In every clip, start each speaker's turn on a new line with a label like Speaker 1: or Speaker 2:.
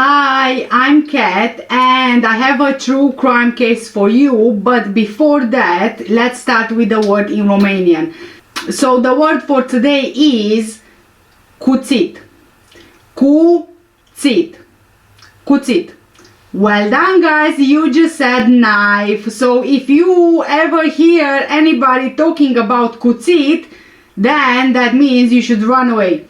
Speaker 1: Hi, I'm Kat and I have a true crime case for you, but before that, let's start with the word in Romanian. So the word for today is cuțit. Cuțit. Cuțit. Well done, guys, you just said knife. So if you ever hear anybody talking about cuțit, then that means you should run away.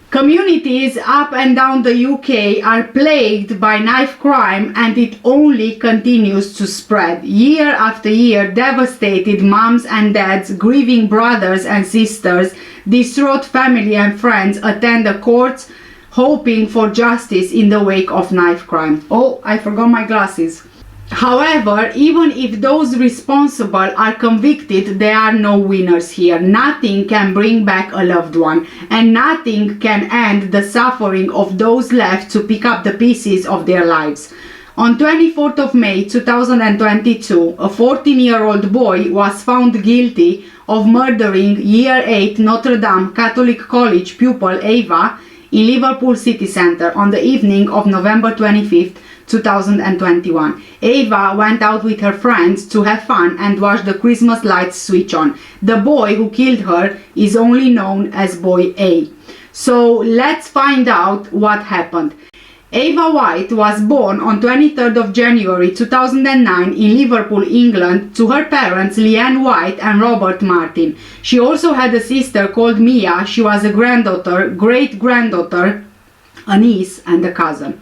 Speaker 1: Communities up and down the UK are plagued by knife crime, and it only continues to spread. Year after year, devastated moms and dads, grieving brothers and sisters, distraught family and friends attend the courts hoping for justice in the wake of knife crime. Oh, I forgot my glasses. However, even if those responsible are convicted, there are no winners here. Nothing can bring back a loved one, and nothing can end the suffering of those left to pick up the pieces of their lives. On 24th of May 2022, a 14-year-old boy was found guilty of murdering Year 8 Notre Dame Catholic College pupil Ava in Liverpool city centre on the evening of November 25th, 2021. Ava went out with her friends to have fun and watch the Christmas lights switch on. The boy who killed her is only known as Boy A. So let's find out what happened. Ava White was born on 23rd of January 2009 in Liverpool, England, to her parents Leanne White and Robert Martin. She also had a sister called Mia. She was a granddaughter, great-granddaughter, a niece and a cousin.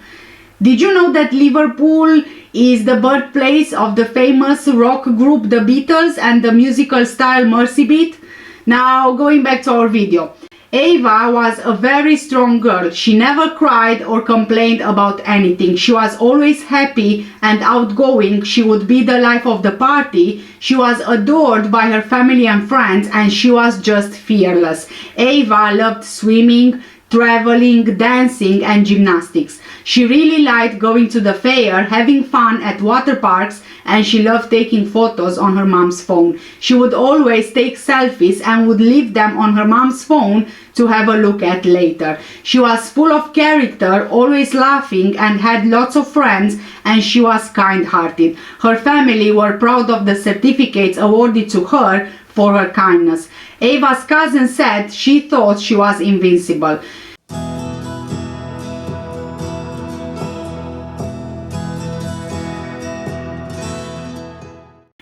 Speaker 1: Did you know that Liverpool is the birthplace of the famous rock group The Beatles and the musical style Mercy Beat? Now, going back to our video. Ava was a very strong girl. She never cried or complained about anything. She was always happy and outgoing. She would be the life of the party. She was adored by her family and friends, and she was just fearless. Ava loved swimming, traveling, dancing and gymnastics. She really liked going to the fair, having fun at water parks, and she loved taking photos on her mom's phone. She would always take selfies and would leave them on her mom's phone to have a look at later. She was full of character, always laughing, and had lots of friends, and she was kind-hearted. Her family were proud of the certificates awarded to her for her kindness. Ava's cousin said she thought she was invincible.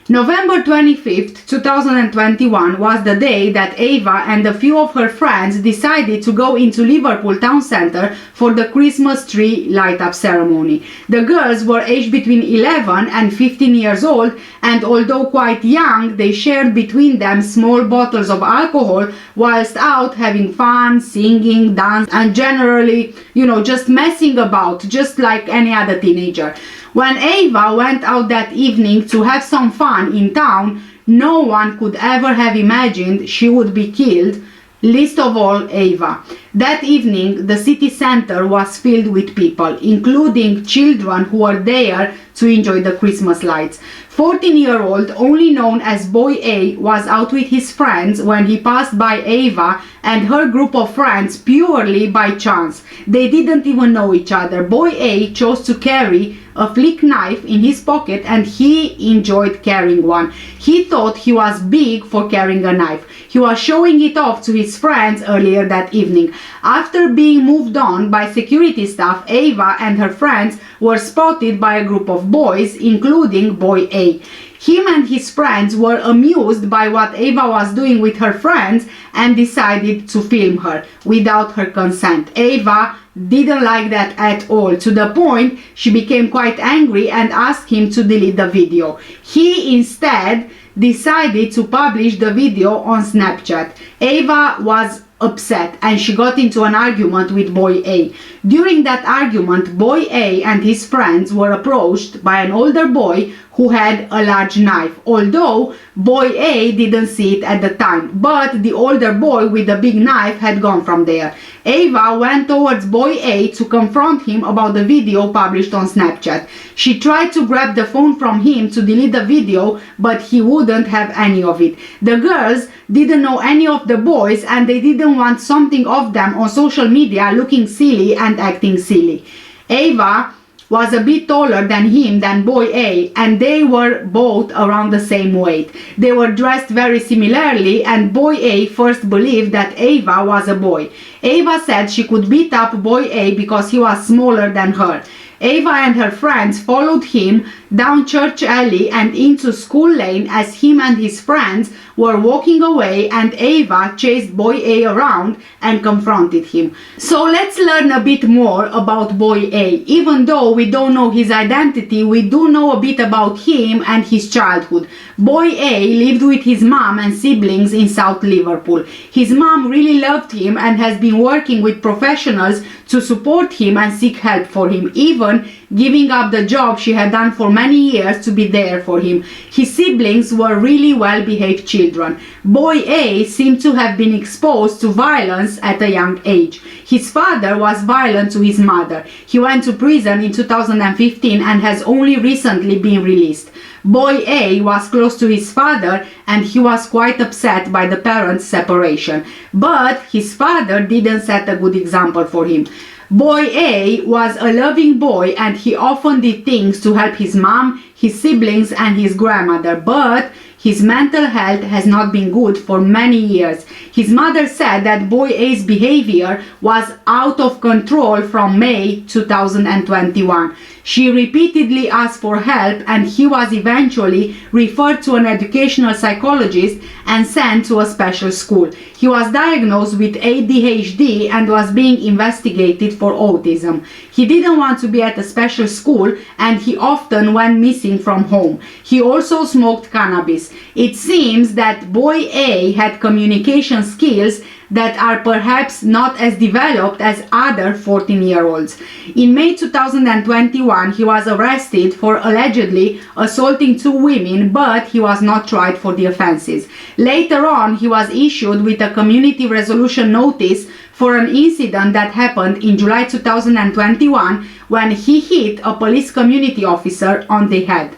Speaker 1: November 25th, 2021 was the day that Ava and a few of her friends decided to go into Liverpool town centre for the Christmas tree light-up ceremony. The girls were aged between 11 and 15 years old, and although quite young, they shared between them small bottles of alcohol whilst out having fun, singing, dance, and generally, just messing about, just like any other teenager. When Ava went out that evening to have some fun in town, no one could ever have imagined she would be killed, least of all Ava. That evening, the city centre was filled with people, including children who were there to enjoy the Christmas lights. 14-year-old, only known as Boy A, was out with his friends when he passed by Ava and her group of friends purely by chance. They didn't even know each other. Boy A chose to carry a flick knife in his pocket, and he enjoyed carrying one. He thought he was big for carrying a knife. He was showing it off to his friends earlier that evening. After being moved on by security staff, Ava and her friends were spotted by a group of boys, including Boy A. Him and his friends were amused by what Ava was doing with her friends and decided to film her without her consent. Ava didn't like that at all, to the point she became quite angry and asked him to delete the video. He instead decided to publish the video on Snapchat. Ava was upset and she got into an argument with Boy A. During that argument, Boy A and his friends were approached by an older boy who had a large knife, although Boy A didn't see it at the time, but the older boy with the big knife had gone from there. Ava went towards Boy A to confront him about the video published on Snapchat. She tried to grab the phone from him to delete the video, but he wouldn't have any of it. The girls didn't know any of the boys and they didn't want something of them on social media looking silly and acting silly. Ava was a bit taller than him, than boy A, and they were both around the same weight. They were dressed very similarly, and boy A first believed that Ava was a boy. Ava said she could beat up boy A because he was smaller than her. Ava and her friends followed him down Church Alley and into School Lane as him and his friends were walking away, and Ava chased boy A around and confronted him. So let's learn a bit more about boy A. Even though we don't know his identity, we do know a bit about him and his childhood. Boy A lived with his mom and siblings in South Liverpool. His mom really loved him and has been working with professionals to support him and seek help for him, even giving up the job she had done for many years to be there for him. His siblings were really well-behaved children. Boy A seemed to have been exposed to violence at a young age. His father was violent to his mother. He went to prison in 2015 and has only recently been released. Boy A was close to his father and he was quite upset by the parents' separation. But his father didn't set a good example for him. Boy A was a loving boy and he often did things to help his mom, his siblings and his grandmother, but his mental health has not been good for many years. His mother said that boy A's behavior was out of control from May 2021. She repeatedly asked for help and he was eventually referred to an educational psychologist and sent to a special school. He was diagnosed with ADHD and was being investigated for autism. He didn't want to be at a special school and he often went missing from home. He also smoked cannabis. It seems that boy A had communication skills that are perhaps not as developed as other 14-year-olds. In May 2021, he was arrested for allegedly assaulting 2 women, but he was not tried for the offenses. Later on, he was issued with a community resolution notice for an incident that happened in July 2021 when he hit a police community officer on the head.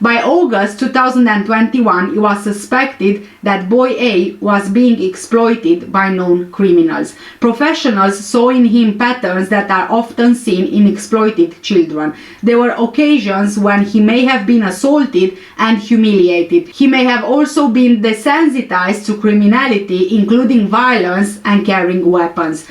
Speaker 1: By August 2021, it was suspected that boy A was being exploited by known criminals. Professionals saw in him patterns that are often seen in exploited children. There were occasions when he may have been assaulted and humiliated. He may have also been desensitized to criminality, including violence and carrying weapons.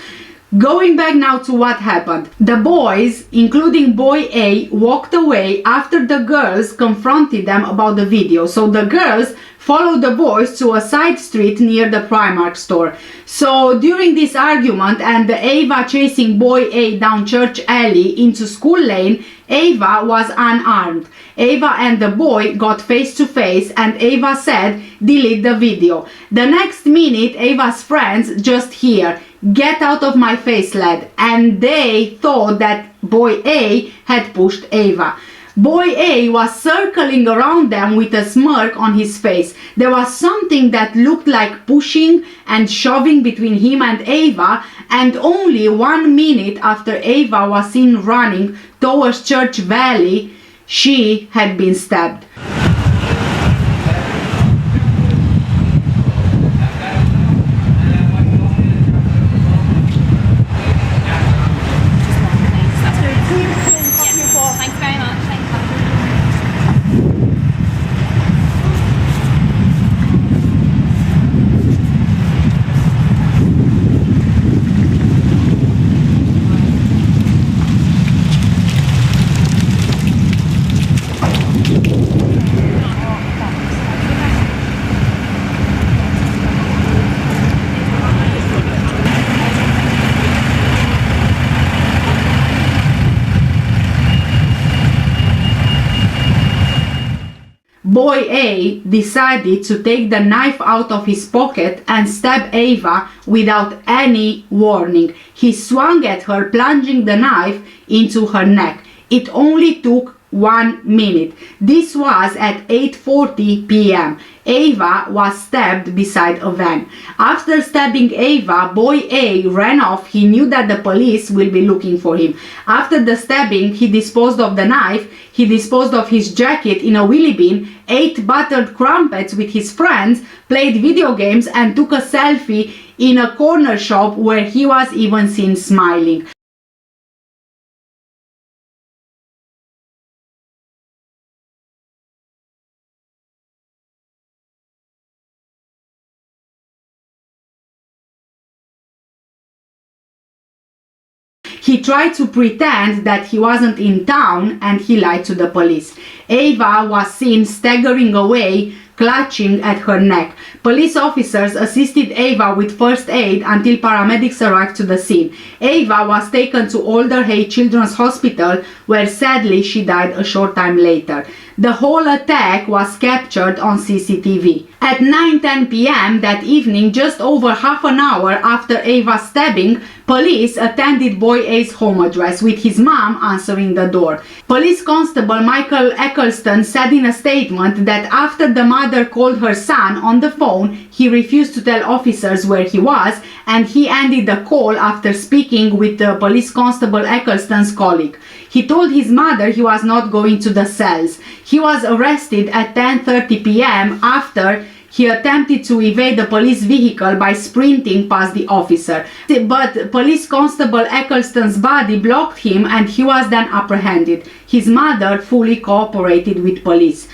Speaker 1: Going back now to what happened. The boys, including boy A, walked away after the girls confronted them about the video. So the girls followed the boys to a side street near the Primark store. So during this argument and Ava chasing boy A down Church Alley into School Lane, Ava was unarmed. Ava and the boy got face to face and Ava said, "Delete the video." The next minute, Ava's friends just hear, "Get out of my face, lad," and they thought that boy A had pushed Ava. Boy A was circling around them with a smirk on his face. There was something that looked like pushing and shoving between him and Ava, and only 1 minute after Ava was seen running towards Church Valley, she had been stabbed. Boy A decided to take the knife out of his pocket and stab Ava without any warning. He swung at her, plunging the knife into her neck. It only took 1 minute. This was at 8:40 p.m. Ava was stabbed beside a van. After stabbing Ava, boy A ran off. He knew that the police will be looking for him. After the stabbing, he disposed of the knife, he disposed of his jacket in a wheelie bin, ate buttered crumpets with his friends, played video games and took a selfie in a corner shop where he was even seen smiling. He tried to pretend that he wasn't in town and he lied to the police. Ava was seen staggering away, clutching at her neck. Police officers assisted Ava with first aid until paramedics arrived to the scene. Ava was taken to Alder Hey Children's Hospital, where sadly she died a short time later. The whole attack was captured on CCTV. At 9:10 p.m. that evening, just over half an hour after Ava's stabbing, police attended boy A's home address with his mom answering the door. Police Constable Michael Eccleston said in a statement that after the mother called her son on the phone, he refused to tell officers where he was, and he ended the call after speaking with the Police Constable Eccleston's colleague. He told his mother he was not going to the cells. He was arrested at 10:30 p.m. after he attempted to evade the police vehicle by sprinting past the officer. But Police Constable Eccleston's body blocked him and he was then apprehended. His mother fully cooperated with police.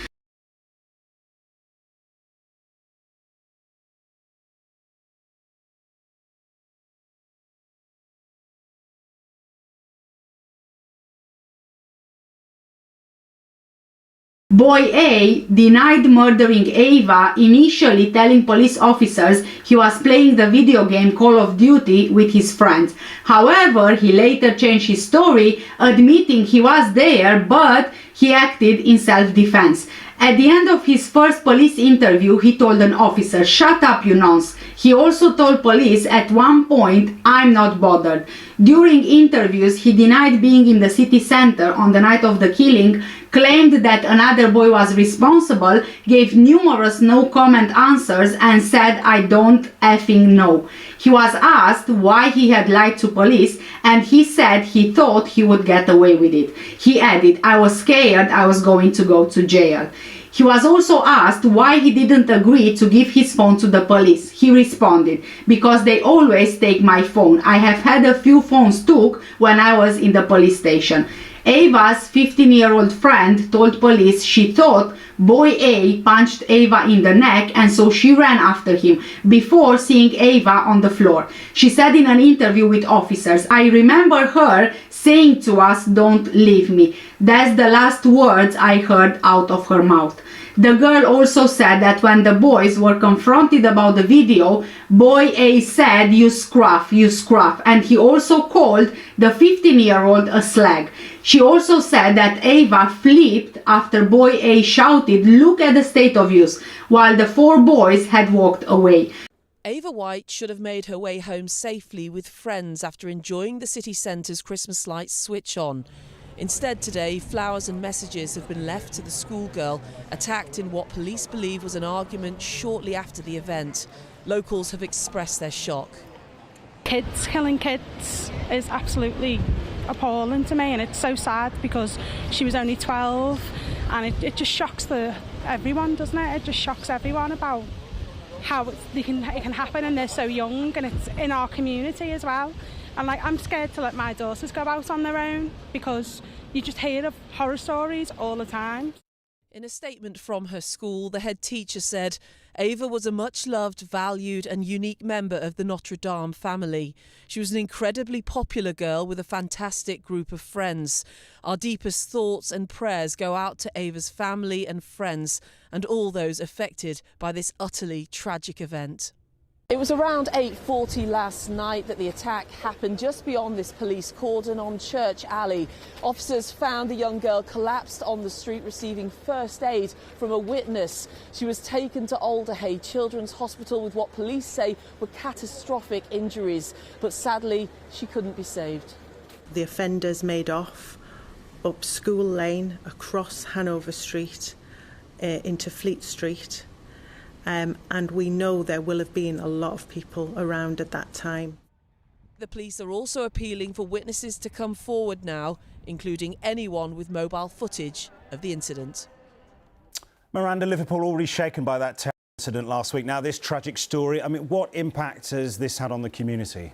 Speaker 1: Boy A denied murdering Ava, initially telling police officers he was playing the video game Call of Duty with his friends. However, he later changed his story, admitting he was there, but he acted in self-defense. At the end of his first police interview, he told an officer, "Shut up, you nonce." He also told police at one point, "I'm not bothered." During interviews, he denied being in the city center on the night of the killing, claimed that another boy was responsible, gave numerous no-comment answers, and said, "I don't effing know." He was asked why he had lied to police, and he said he thought he would get away with it. He added, "I was scared I was going to go to jail." He was also asked why he didn't agree to give his phone to the police. He responded, "Because they always take my phone. I have had a few phones took when I was in the police station." Ava's 15-year-old friend told police she thought boy A punched Ava in the neck, and so she ran after him before seeing Ava on the floor. She said in an interview with officers, "I remember her saying to us, 'Don't leave me.' That's the last words I heard out of her mouth." The girl also said that when the boys were confronted about the video, boy A said, you scruff," and he also called the 15-year-old a slag. She also said that Ava flipped after boy A shouted, "Look at the state of you," while the four boys had walked away.
Speaker 2: Ava White should have made her way home safely with friends after enjoying the city centre's Christmas lights switch on. Instead today, flowers and messages have been left to the schoolgirl, attacked in what police believe was an argument shortly after the event. Locals have expressed their shock.
Speaker 3: Kids killing kids is absolutely appalling to me, and it's so sad because she was only 12, and it just shocks everyone, doesn't it? It just shocks everyone about how it can happen, and they're so young, and it's in our community as well. And I'm scared to let my daughters go out on their own because you just hear of horror stories all the time.
Speaker 2: In a statement from her school, the head teacher said Ava was a much-loved, valued and unique member of the Notre Dame family. She was an incredibly popular girl with a fantastic group of friends. Our deepest thoughts and prayers go out to Ava's family and friends and all those affected by this utterly tragic event. It was around 8:40 last night that the attack happened just beyond this police cordon on Church Alley. Officers found the young girl collapsed on the street receiving first aid from a witness. She was taken to Alder Hey Children's Hospital with what police say were catastrophic injuries, but sadly she couldn't be saved.
Speaker 4: The offenders made off up School Lane, across Hanover Street, into Fleet Street. And we know there will have been a lot of people around at that time.
Speaker 2: The police are also appealing for witnesses to come forward now, including anyone with mobile footage of the incident.
Speaker 5: Miranda, Liverpool already shaken by that terror incident last week. Now this tragic story, I mean, what impact has this had on the community?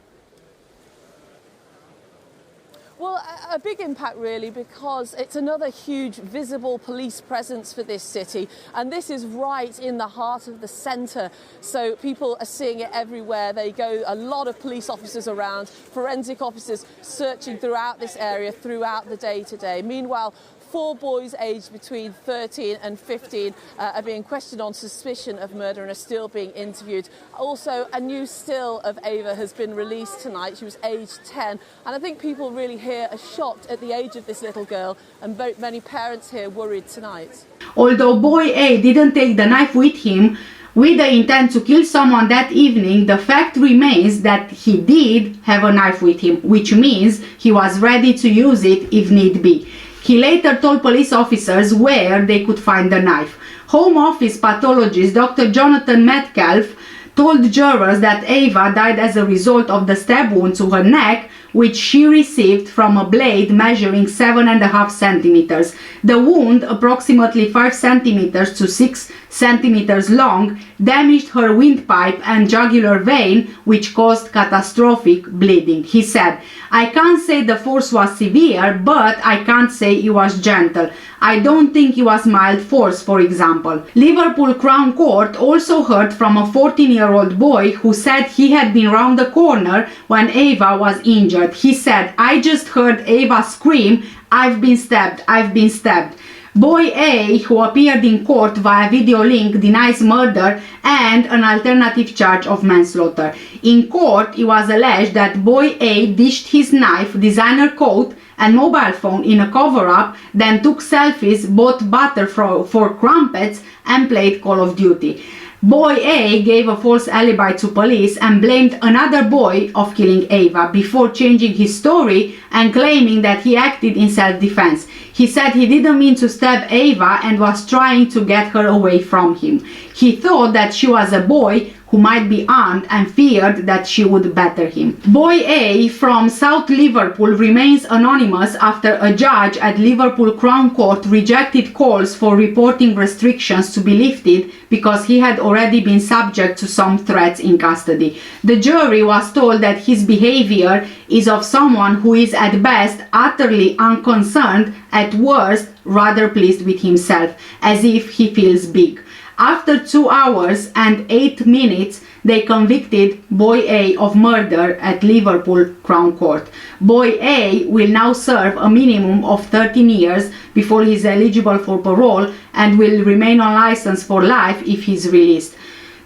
Speaker 2: Well, a big impact really, because it's another huge visible police presence for this city, and this is right in the heart of the centre, so people are seeing it everywhere. They go, a lot of police officers around, forensic officers searching throughout this area throughout the day today. Meanwhile, 4 boys aged between 13 and 15 are being questioned on suspicion of murder and are still being interviewed. Also, a new still of Ava has been released tonight. She was aged 10, and I think people really here are shocked at the age of this little girl, and many parents here worried tonight.
Speaker 1: Although boy A didn't take the knife with him with the intent to kill someone that evening, the fact remains that he did have a knife with him, which means he was ready to use it if need be. He later told police officers where they could find the knife. Home Office pathologist Dr. Jonathan Metcalf told jurors that Ava died as a result of the stab wound to her neck, which she received from a blade measuring 7.5 centimeters. The wound, approximately 5 centimeters to 6 centimeters long, damaged her windpipe and jugular vein, which caused catastrophic bleeding. He said, "I can't say the force was severe, but I can't say it was gentle. I don't think it was mild force, for example." Liverpool Crown Court also heard from a 14-year-old boy who said he had been round the corner when Ava was injured. He said, "I just heard Ava scream, 'I've been stabbed, I've been stabbed.'" Boy A, who appeared in court via video link, denies murder and an alternative charge of manslaughter. In court, it was alleged that Boy A dished his knife, designer coat, and mobile phone in a cover-up, then took selfies, bought butter for crumpets, and played Call of Duty. Boy A gave a false alibi to police and blamed another boy of killing Ava before changing his story and claiming that he acted in self-defense. He said he didn't mean to stab Ava and was trying to get her away from him. He thought that she was a boy who might be armed and feared that she would batter him. Boy A from South Liverpool remains anonymous after a judge at Liverpool Crown Court rejected calls for reporting restrictions to be lifted because he had already been subject to some threats in custody. The jury was told that his behavior is of someone who is at best utterly unconcerned, at worst rather pleased with himself, as if he feels big. After 2 hours and 8 minutes, they convicted Boy A of murder at Liverpool Crown Court. Boy A will now serve a minimum of 13 years before he is eligible for parole and will remain on license for life if he is released.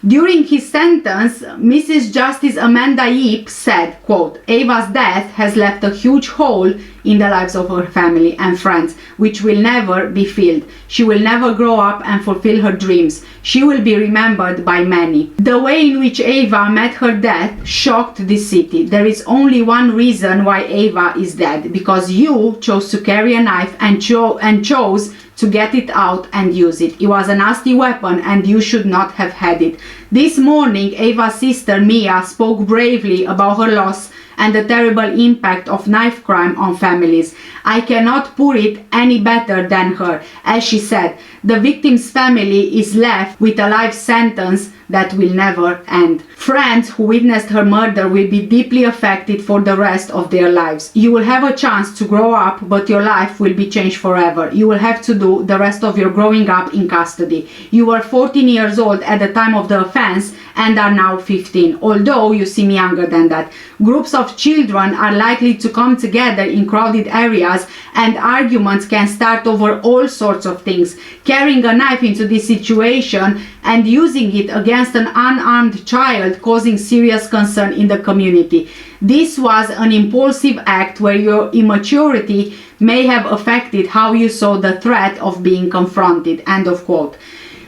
Speaker 1: During his sentence, Mrs. Justice Amanda Yip said, quote, "Ava's death has left a huge hole in the lives of her family and friends, which will never be filled. She will never grow up and fulfill her dreams. She will be remembered by many." The way in which Ava met her death shocked this city. There is only one reason why Ava is dead, because you chose to carry a knife and chose to get it out and use it. It was a nasty weapon and you should not have had it. This morning, Ava's sister Mia spoke bravely about her loss and the terrible impact of knife crime on families. "I cannot put it any better than her." As she said, the victim's family is left with a life sentence that will never end. Friends who witnessed her murder will be deeply affected for the rest of their lives. You will have a chance to grow up, but your life will be changed forever. You will have to do the rest of your growing up in custody. You were 14 years old at the time of the offense and are now 15, although you seem younger than that. Groups of children are likely to come together in crowded areas and arguments can start over all sorts of things. Carrying a knife into this situation and using it against an unarmed child causing serious concern in the community. This was an impulsive act where your immaturity may have affected how you saw the threat of being confronted. End of quote.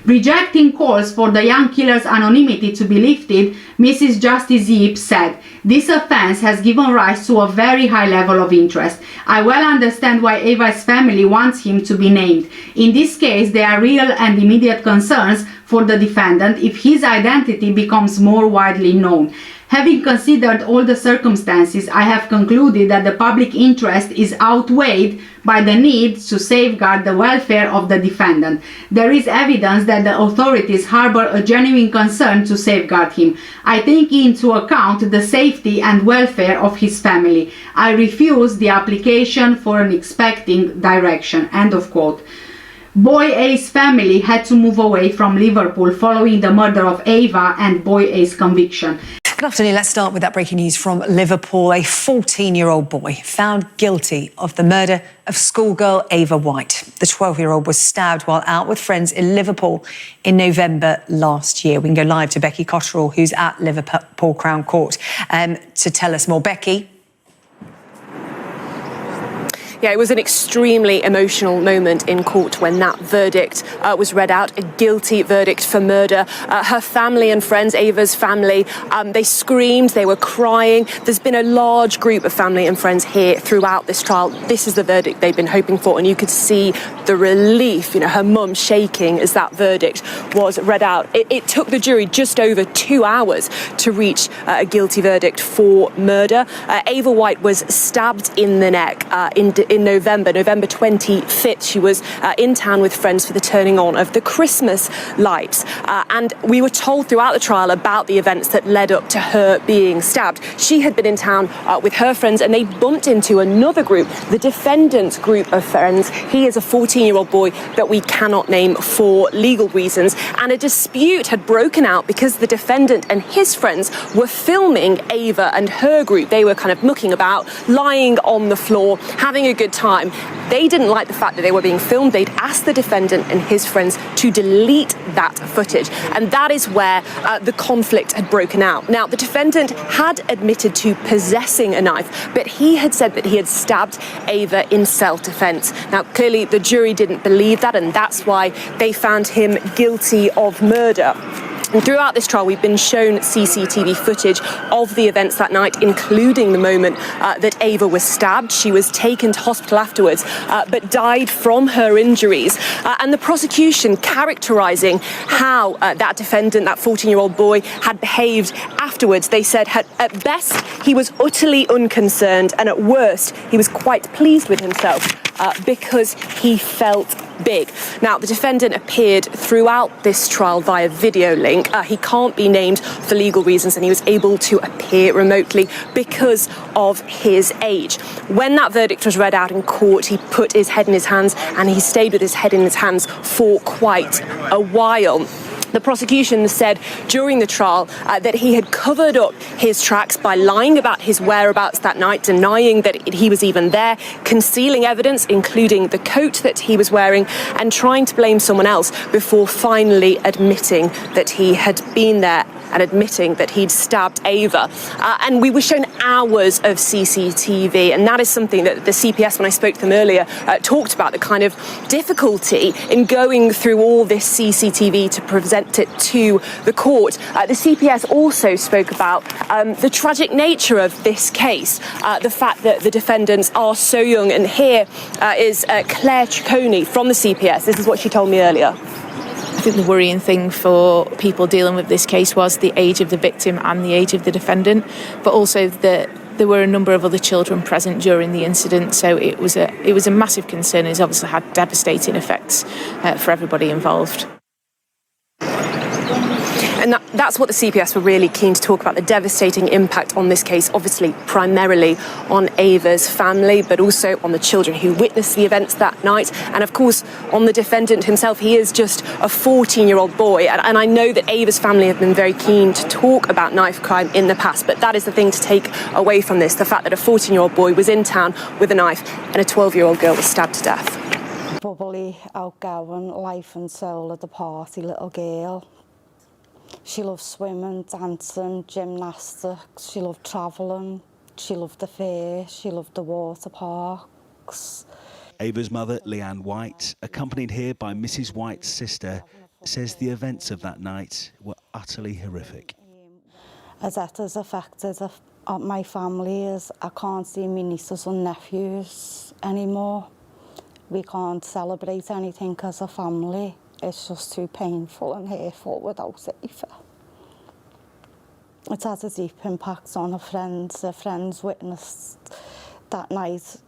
Speaker 1: Rejecting calls for the young killer's anonymity to be lifted, Mrs. Justice Yip said, "This offense has given rise to a very high level of interest. I well understand why Ava's family wants him to be named. In this case, there are real and immediate concerns for the defendant if his identity becomes more widely known. Having considered all the circumstances, I have concluded that the public interest is outweighed by the need to safeguard the welfare of the defendant. There is evidence that the authorities harbor a genuine concern to safeguard him. I take into account the safety and welfare of his family. I refuse the application for an expecting direction." End of quote. Boy A's family had to move away from Liverpool following the murder of Ava and Boy A's conviction.
Speaker 6: Good afternoon. Let's start with that breaking news from Liverpool. A 14-year-old boy found guilty of the murder of schoolgirl Ava White. The 12-year-old was stabbed while out with friends in Liverpool in November last year. We can go live to Becky Cotterill, who's at Liverpool Crown Court, to tell us more. Becky?
Speaker 7: Yeah, it was an extremely emotional moment in court when that verdict was read out, a guilty verdict for murder. Her family and friends, Ava's family, they screamed, they were crying. There's been a large group of family and friends here throughout this trial. This is the verdict they've been hoping for, and you could see the relief, her mum shaking as that verdict was read out. It took the jury just over 2 hours to reach a guilty verdict for murder. Ava White was stabbed in the neck in November 25th. She was in town with friends for the turning on of the Christmas lights. And we were told throughout the trial about the events that led up to her being stabbed. She had been in town with her friends, and they bumped into another group, the defendant's group of friends. He is a 14-year-old boy that we cannot name for legal reasons. And a dispute had broken out because the defendant and his friends were filming Ava and her group. They were kind of mucking about, lying on the floor, having a good time. They didn't like the fact that they were being filmed. They'd asked the defendant and his friends to delete that footage, and that is where the conflict had broken out. Now, the defendant had admitted to possessing a knife, but he had said that he had stabbed Ava in self-defense. Now, clearly the jury didn't believe that, and that's why they found him guilty of murder. And throughout this trial, we've been shown CCTV footage of the events that night, including the moment that Ava was stabbed. She was taken to hospital afterwards, but died from her injuries. And the prosecution characterising how that defendant, that 14-year-old boy, had behaved afterwards. They said at best he was utterly unconcerned, and at worst he was quite pleased with himself because he felt big. Now, the defendant appeared throughout this trial via video link. He can't be named for legal reasons, and he was able to appear remotely because of his age. When that verdict was read out in court, he put his head in his hands, and he stayed with his head in his hands for quite a while. The prosecution said during the trial that he had covered up his tracks by lying about his whereabouts that night, denying that he was even there, concealing evidence, including the coat that he was wearing, and trying to blame someone else before finally admitting that he had been there and admitting that he'd stabbed Ava. And we were shown hours of CCTV, and that is something that the CPS, when I spoke to them earlier, talked about, the kind of difficulty in going through all this CCTV to present it to the court. The CPS also spoke about the tragic nature of this case, the fact that the defendants are so young. And here is Claire Ciccone from the CPS. This is what she told me earlier.
Speaker 8: I think the worrying thing for people dealing with this case was the age of the victim and the age of the defendant, but also that there were a number of other children present during the incident, so it was a massive concern. It's obviously had devastating effects for everybody involved.
Speaker 7: And that's what the CPS were really keen to talk about, the devastating impact on this case, obviously primarily on Ava's family, but also on the children who witnessed the events that night, and of course on the defendant himself. He is just a 14-year-old boy, and I know that Ava's family have been very keen to talk about knife crime in the past, but that is the thing to take away from this, the fact that a 14-year-old boy was in town with a knife and a 12-year-old girl was stabbed to death.
Speaker 9: Bubbly, outgoing, life and soul of the party little girl. She loved swimming, dancing, gymnastics. She loved travelling. She loved the fair. She loved the water parks.
Speaker 10: Ava's mother, Leanne White, accompanied here by Mrs. White's sister, says the events of that night were utterly horrific.
Speaker 9: As that has affected my family is I can't see my nieces and nephews anymore. We can't celebrate anything as a family. It's just too painful and hateful without Ava. It had a deep impact on her friends. Her friends witnessed that night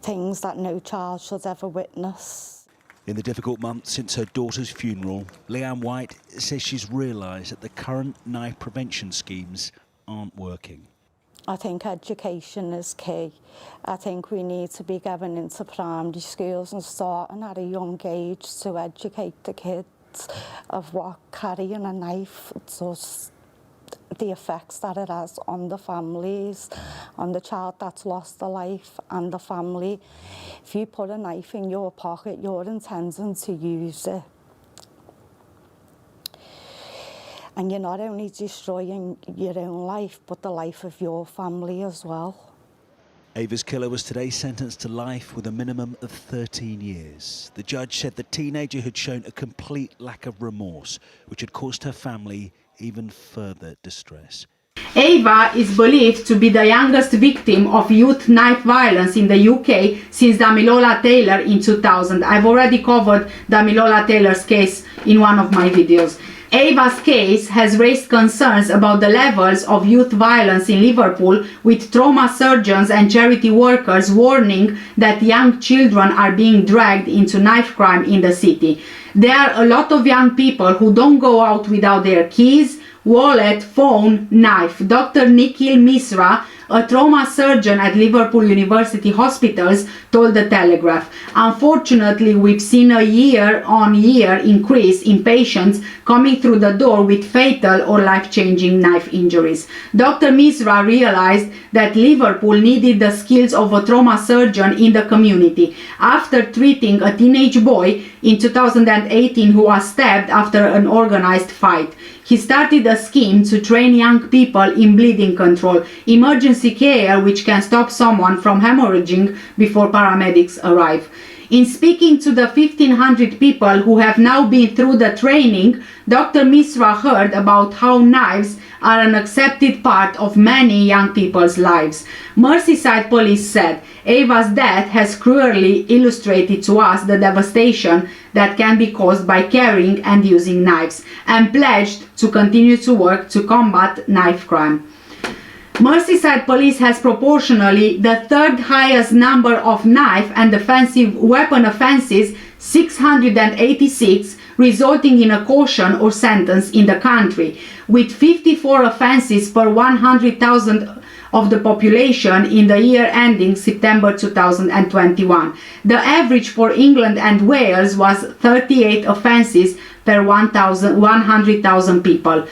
Speaker 9: things that no child should ever witness.
Speaker 10: In the difficult months since her daughter's funeral, Leanne White says she's realised that the current knife prevention schemes aren't working.
Speaker 9: I think education is key. I think we need to be going into primary schools and starting at a young age to educate the kids of what carrying a knife does, the effects that it has on the families, on the child that's lost a life and the family. If you put a knife in your pocket, you're intending to use it. And you're not only destroying your own life, but the life of your family as well.
Speaker 10: Ava's killer was today sentenced to life with a minimum of 13 years. The judge said the teenager had shown a complete lack of remorse, which had caused her family even further distress.
Speaker 1: Ava is believed to be the youngest victim of youth knife violence in the UK since Damilola Taylor in 2000. I've already covered Damilola Taylor's case in one of my videos. Ava's case has raised concerns about the levels of youth violence in Liverpool, with trauma surgeons and charity workers warning that young children are being dragged into knife crime in the city. There are a lot of young people who don't go out without their keys, wallet, phone, knife. Dr. Nikhil Misra, a trauma surgeon at Liverpool University Hospitals, told The Telegraph. Unfortunately, we've seen a year-on-year increase in patients coming through the door with fatal or life-changing knife injuries. Dr. Misra realized that Liverpool needed the skills of a trauma surgeon in the community. After treating a teenage boy in 2018 who was stabbed after an organized fight, he started a scheme to train young people in bleeding control, emergency care which can stop someone from hemorrhaging before paramedics arrive. In speaking to the 1,500 people who have now been through the training, Dr. Misra heard about how knives are an accepted part of many young people's lives. Merseyside police said, Ava's death has cruelly illustrated to us the devastation that can be caused by carrying and using knives, and pledged to continue to work to combat knife crime. Merseyside police has proportionally the third highest number of knife and offensive weapon offences, 686, resulting in a caution or sentence in the country, with 54 offences per 100,000 of the population in the year ending September 2021. The average for England and Wales was 38 offences per 100,000 people.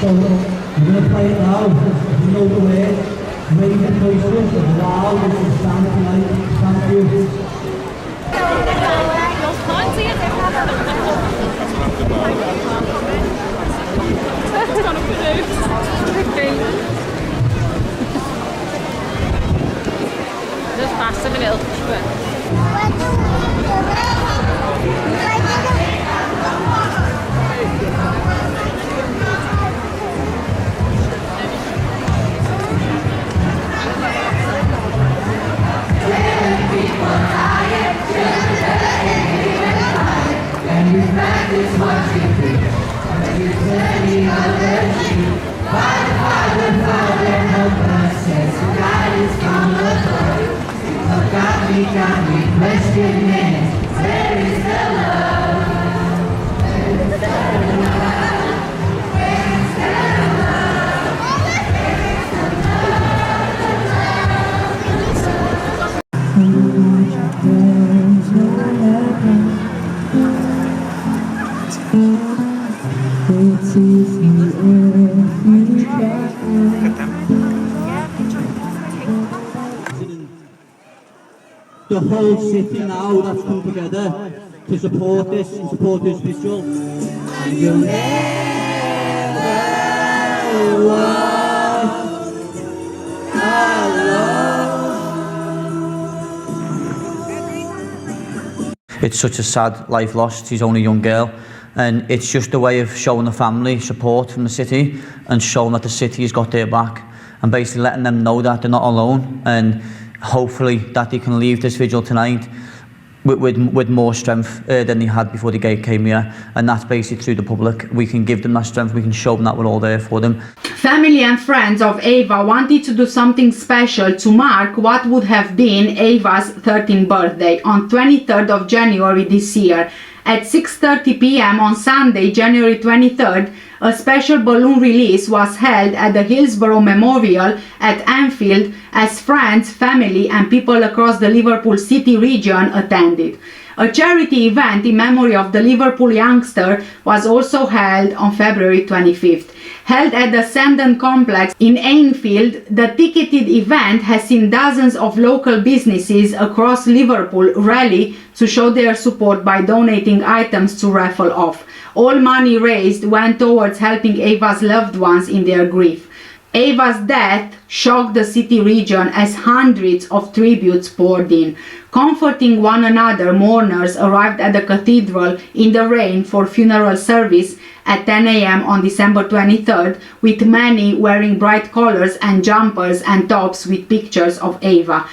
Speaker 11: So we're going to play it now. You know the way. Raise the voices loud as you stand tonight. Thank you.
Speaker 12: Just faster a little.
Speaker 11: It's easy if you got a whole city now that's come together to support this and support this vigil. And you'll never walk alone.
Speaker 13: It's such a sad life lost. She's only a young girl. And it's just a way of showing the family support from the city and showing that the city has got their back and basically letting them know that they're not alone, and hopefully that they can leave this vigil tonight with more strength than they had before they came here. And that's basically through the public. We can give them that strength, we can show them that we're all there for them.
Speaker 1: Family and friends of Ava wanted to do something special to mark what would have been Ava's 13th birthday on 23rd of January this year. At 6:30 p.m. on Sunday, January 23rd, a special balloon release was held at the Hillsborough Memorial at Anfield as friends, family and people across the Liverpool City region attended. A charity event in memory of the Liverpool youngster was also held on February 25th. Held at the Sandon Complex in Anfield, the ticketed event has seen dozens of local businesses across Liverpool rally to show their support by donating items to raffle off. All money raised went towards helping Ava's loved ones in their grief. Ava's death shocked the city region as hundreds of tributes poured in. Comforting one another, mourners arrived at the cathedral in the rain for funeral service at 10 a.m. on December 23rd, with many wearing bright colors and jumpers and tops with pictures of Ava.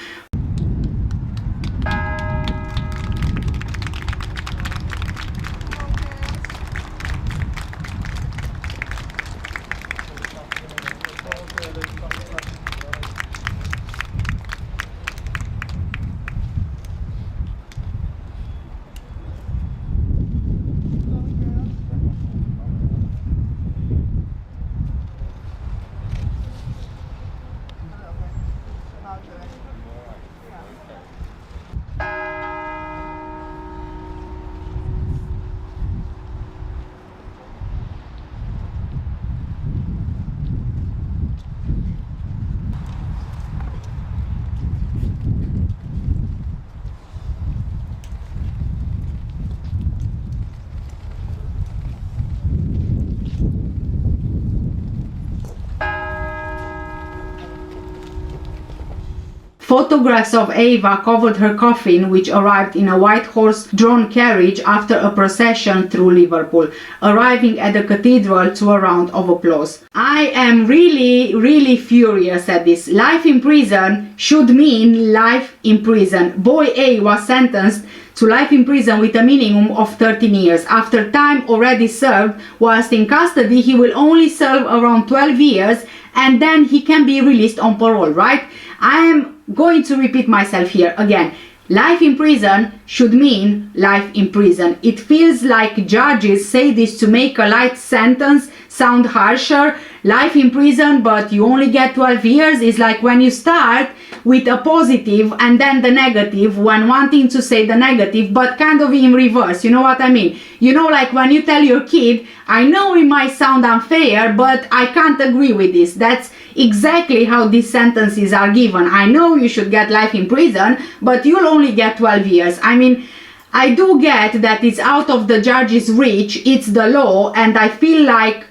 Speaker 1: Photographs of Ava covered her coffin, which arrived in a white horse-drawn carriage after a procession through Liverpool, arriving at the cathedral to a round of applause. I am really furious at this. Life in prison should mean life in prison. Boy A was sentenced to life in prison with a minimum of 13 years. After time already served, whilst in custody, he will only serve around 12 years and then he can be released on parole, right? I am going to repeat myself here again. Life in prison should mean life in prison. It feels like judges say this to make a light sentence sound harsher. Life in prison, but you only get 12 years is like when you start with a positive and then the negative when wanting to say the negative, but kind of in reverse. You know what I mean? You know, like when you tell your kid, I know it might sound unfair, but I can't agree with this. That's exactly how these sentences are given. I know you should get life in prison, but you'll only get 12 years. I mean, I do get that it's out of the judge's reach, it's the law, and I feel like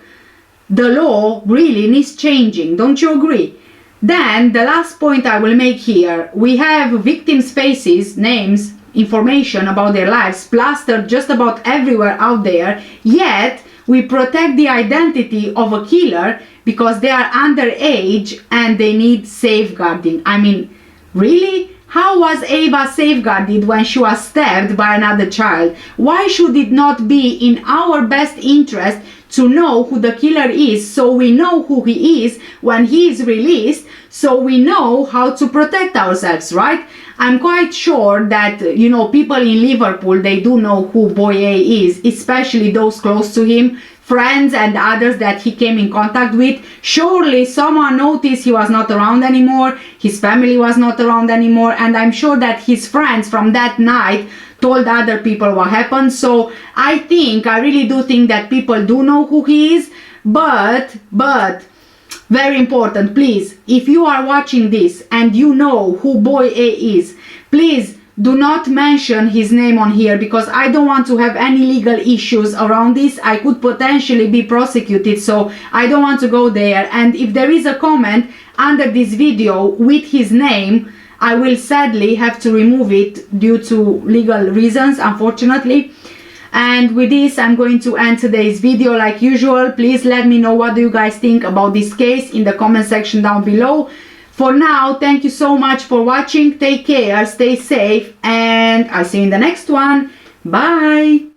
Speaker 1: the law really needs changing. Don't you agree? Then, the last point I will make here, we have victims' faces, names, information about their lives plastered just about everywhere out there, yet we protect the identity of a killer because they are underage and they need safeguarding. I mean, really? How was Ava safeguarded when she was stabbed by another child? Why should it not be in our best interest to know who the killer is, so we know who he is when he is released, so we know how to protect ourselves, right? I'm quite sure that, you know, people in Liverpool, they do know who Boy A is, especially those close to him, friends and others that he came in contact with. Surely someone noticed he was not around anymore, his family was not around anymore, and I'm sure that his friends from that night told other people what happened. So I really do think that people do know who he is, but very important, please, if you are watching this and you know who Boy A is, please do not mention his name on here, because I don't want to have any legal issues around this. I could potentially be prosecuted, so I don't want to go there. And if there is a comment under this video with his name, I will sadly have to remove it due to legal reasons, unfortunately. And with this, I'm going to end today's video. Like usual, please let me know what do you guys think about this case in the comment section down below. For now, thank you so much for watching. Take care, stay safe, and I'll see you in the next one. Bye!